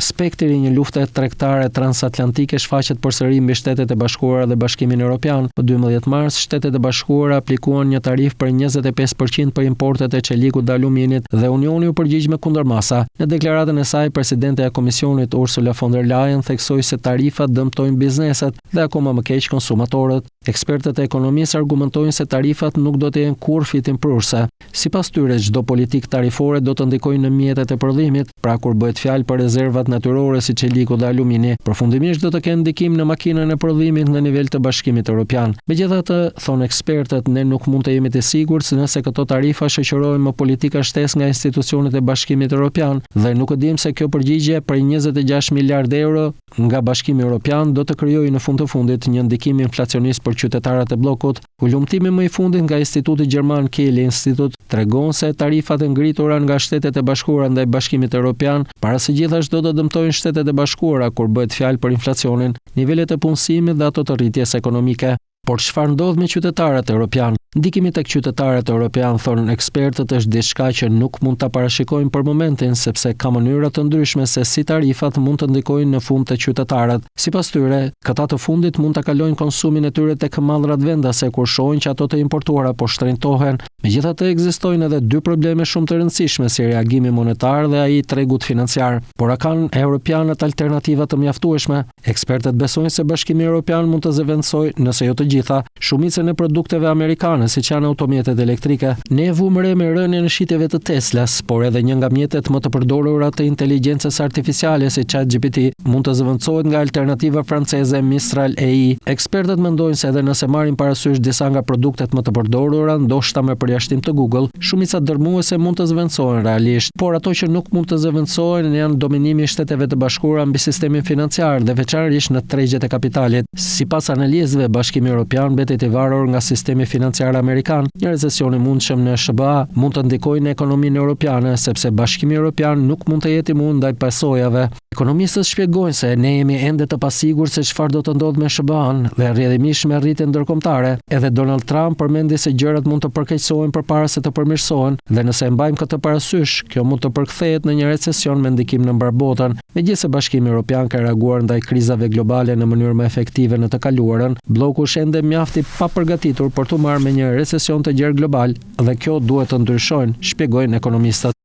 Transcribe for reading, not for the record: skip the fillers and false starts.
Spektri i një lufte tregtare transatlantike shfaqet përsëri mbi Shtetet e Bashkuara dhe Bashkimin Evropian. Në 12 mars, Shtetet e Bashkuara aplikuan një tarif për 25% për importet e çelikut dhe aluminit dhe Unioni u përgjigj me kundërmasa. Në deklaratën e saj, presidentja e Komisionit Ursula von der Leyen theksoi se tarifat dëmtojnë bizneset dhe akoma më keq konsumatorët. Ekspertët e ekonomisë argumentojnë se tarifat nuk do të jenë kurrë fitimprurse. Sipas tyre, çdo politikë tarifore do të ndikojë në mjetet e prodhimit, pra kur bëhet fjalë për rezervat natyrore si çeliku dhe alumini, përfundimisht do të kenë ndikim në makinën e prodhimit në nivel të Bashkimit Evropian. Megjithatë, thonë ekspertët, ne nuk mund të jemi të sigurt se nëse këto tarifa shoqërohen me politika shtesë nga institucionet e Bashkimit Evropian dhe nuk e dim se kjo përgjigje për 26 miliardë euro nga Bashkimi Evropian do të krijojë në fund të fundit një ndikim inflacionist për qytetarët e bllokut. Ulëmtimi më i fundit nga Instituti Gjerman Kiel Institut tregon se tarifat e ngritura nga Shtetet e Bashkuara ndaj Bashkimit Evropian para së gjithashtu do të dëmtojnë Shtetet e Bashkuara kur bëhet fjalë për inflacionin, nivelet e punësimit dhe ato të rritjes ekonomike. Por çfarë ndodh me qytetarët evropian? Ndikimi tek qytetarët evropian, thonë ekspertët, është diçka që nuk mund ta parashikojmë për momentin, sepse ka mënyra të ndryshme se si tarifat mund të ndikojnë në fund te qytetarët. Sipas tyre, këta të fundit mund ta kalojnë konsumin e tyre tek mallrat vendase kur shohin që ato të importuara po shtrenjtohen. Megjithatë, ekzistojnë edhe dy probleme shumë të rëndësishme si reagimi monetar dhe ai i tregut financiar. Por a kanë europianët alternativa të mjaftueshme? Ekspertët besojnë se Bashkimi Evropian mund të zëvendësojë, nëse jo të gjitha, shumicën e produkteve amerikane, siç janë automjetet elektrike. Ne vëmë re me rënien e shitjeve të Teslas, por edhe një nga mjetet më të përdorura të inteligjencës artificiale si ChatGPT mund të zëvendësohet nga alternativa franceze Mistral AI. Ekspertët mendojnë se edhe nëse marrin parasysh disa nga produktet më të përdorura, ndoshta me përjashtim të Google, shumica dërmuese mund të zëvendësohen realisht, por ato që nuk mund të zëvendësohen janë dominimi i Shteteve të Bashkuara mbi sistemin financiar dhe veçanërisht në tregjet e kapitalit. Sipas analizëve, Bashkimi Evropian mbetet i varur nga sistemi financiar amerikan. Një recesion i mundshëm në SBA mund të ndikojë në ekonominë europiane, sepse Bashkimi Evropian nuk mund të jetë imund ndaj pasojave. Ekonomistët shpjegojnë se ne jemi ende të pasigurt se çfarë do të ndodhë me SBA-n dhe rrjedhimisht me rritjen ndërkombëtare. Edhe Donald Trump përmendi se gjërat mund të përkeqësohen përpara se të përmirësohen dhe nëse e mbajmë këtë parasysh, kjo mund të përkthehet në një recesion me ndikim në mbar botën. Megjithëse Bashkimi Evropian ka reaguar ndaj krizave globale në mënyrë më efektive në të kaluarën, bloku është ende mjaft i papërgatitur për të marrë me një recesion të gjerë global dhe kjo duhet të ndryshojnë, shpjegojnë ekonomistët.